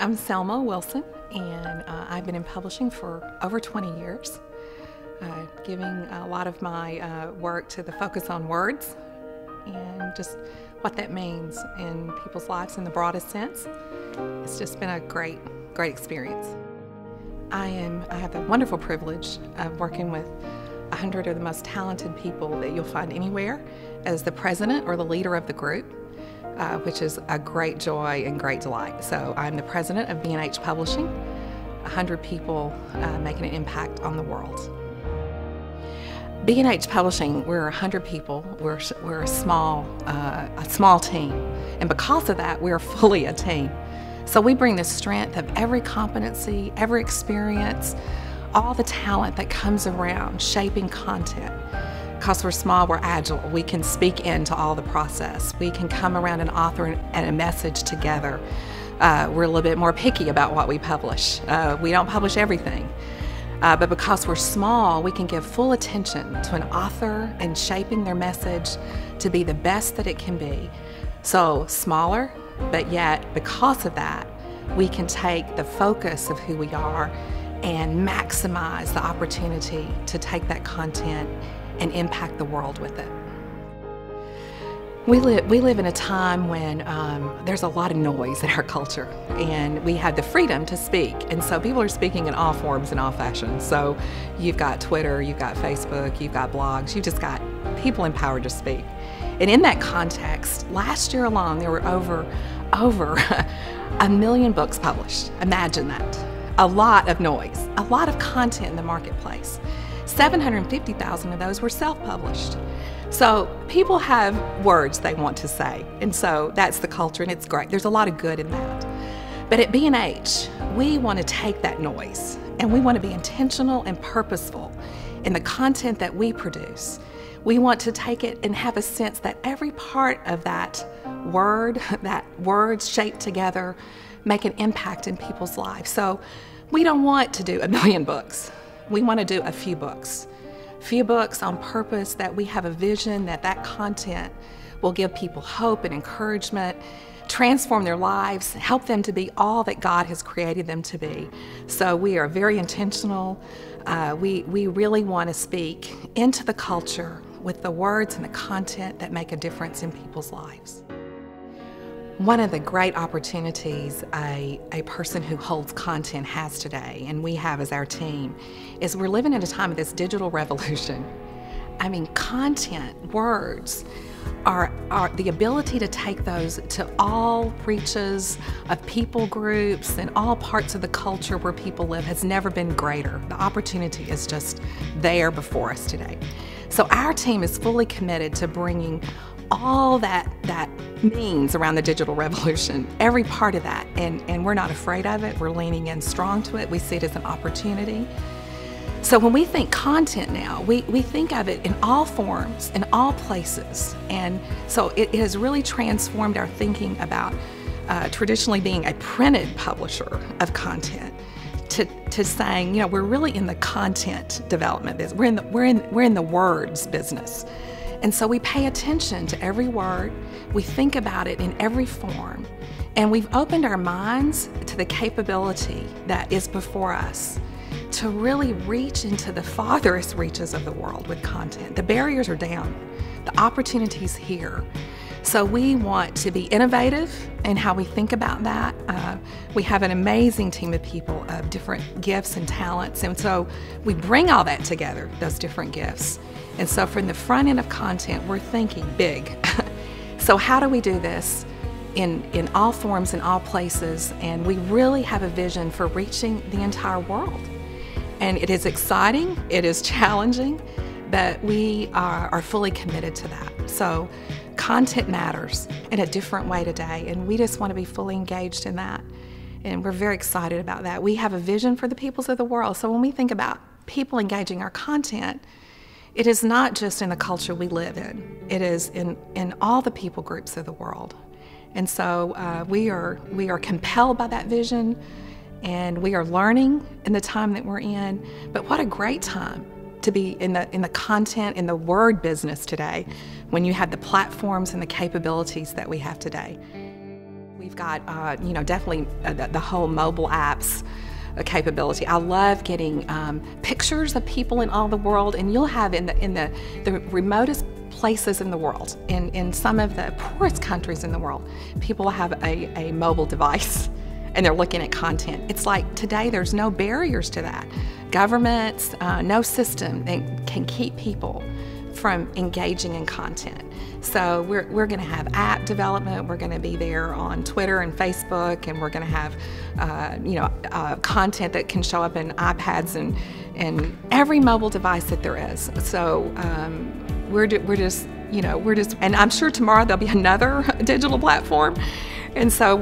I'm Selma Wilson, and I've been in publishing for over 20 years, giving a lot of my work to the focus on words and just what that means in people's lives in the broadest sense. It's just been a great experience. I have the wonderful privilege of working with 100 of the most talented people that you'll find anywhere as the president or the leader of the group, which is a great joy and great delight. So I'm the president of B&H Publishing, 100 people making an impact on the world. B&H Publishing, we're 100 people. We're a small team, and because of that, we're fully a team. So we bring the strength of every competency, every experience, all the talent that comes around shaping content. Because we're small, we're agile. We can speak into all the process. We can come around an author and a message together. We're a little bit more picky about what we publish. We don't publish everything. But because we're small, we can give full attention to an author and shaping their message to be the best that it can be. So smaller, but yet because of that, we can take the focus of who we are and maximize the opportunity to take that content and impact the world with it. We live in a time when there's a lot of noise in our culture, and we have the freedom to speak. And so people are speaking in all forms and all fashions. So you've got Twitter, you've got Facebook, you've got blogs, you've just got people empowered to speak. And in that context, last year alone, there were over 1 million books published. Imagine that. A lot of noise, a lot of content in the marketplace. 750,000 of those were self-published. So people have words they want to say, and so that's the culture, and it's great. There's a lot of good in that. But at B&H, we want to take that noise, and we want to be intentional and purposeful in the content that we produce. We want to take it and have a sense that every part of that words shaped together, make an impact in people's lives. So we don't want to do 1 million books. We want to do a few books. Few books on purpose, that we have a vision that content will give people hope and encouragement, transform their lives, help them to be all that God has created them to be. So we are very intentional. We really want to speak into the culture with the words and the content that make a difference in people's lives. One of the great opportunities a person who holds content has today, and we have as our team, is we're living in a time of this digital revolution. I mean, content, words, are the ability to take those to all reaches of people groups and all parts of the culture where people live has never been greater. The opportunity is just there before us today. So our team is fully committed to bringing all that means around the digital revolution, every part of that, and we're not afraid of it. We're leaning in strong to it. We see it as an opportunity. So when we think content now, we think of it in all forms, in all places, and so it has really transformed our thinking about traditionally being a printed publisher of content to saying, you know, we're really in the content development business. We're in the words business. And so we pay attention to every word, we think about it in every form, and we've opened our minds to the capability that is before us to really reach into the farthest reaches of the world with content. The barriers are down, the opportunity's here. So we want to be innovative in how we think about that. We have an amazing team of people of different gifts and talents, and so we bring all that together, those different gifts. And so from the front end of content, we're thinking big. So how do we do this in all forms, in all places? And we really have a vision for reaching the entire world. And it is exciting, it is challenging, but we are fully committed to that. So content matters in a different way today, and we just want to be fully engaged in that. And we're very excited about that. We have a vision for the peoples of the world. So when we think about people engaging our content, it is not just in the culture we live in. It is in all the people groups of the world. And so we are compelled by that vision, and we are learning in the time that we're in. But what a great time to be in the content, in the word business today, when you have the platforms and the capabilities that we have today. We We've got, definitely the whole mobile apps capability. I love getting pictures of people in all the world, and you'll have in the remotest places in the world, in some of the poorest countries in the world, people have a mobile device and they're looking at content. It's like today there's no barriers to that. Governments, no system that can keep people from engaging in content. So we're going to have app development. We're going to be there on Twitter and Facebook, and we're going to have content that can show up in iPads and every mobile device that there is. So we're just, and I'm sure tomorrow there'll be another digital platform. And so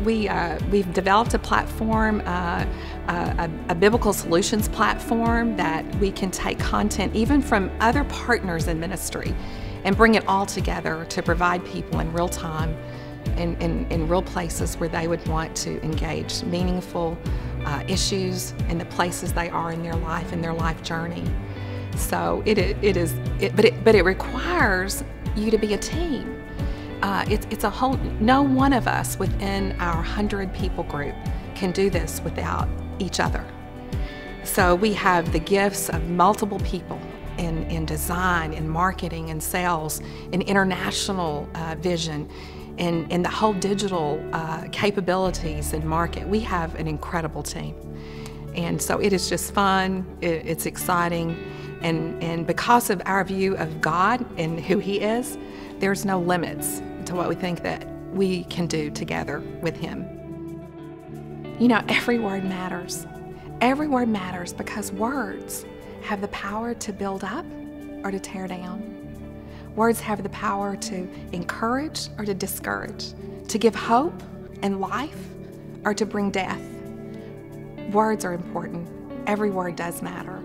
we've developed a platform, a biblical solutions platform that we can take content even from other partners in ministry and bring it all together to provide people in real time, in real places where they would want to engage meaningful issues in the places they are in their life journey. So but it requires you to be a team. It's a whole, no one of us within our 100 people group can do this without each other. So we have the gifts of multiple people in design, in marketing, in sales, in international vision, in the whole digital capabilities and market. We have an incredible team. And so it is just fun, it's exciting, and because of our view of God and who He is, there's no limits to what we think that we can do together with Him. Every word matters. Every word matters because words have the power to build up or to tear down. Words have the power to encourage or to discourage, to give hope and life or to bring death. Words are important. Every word does matter.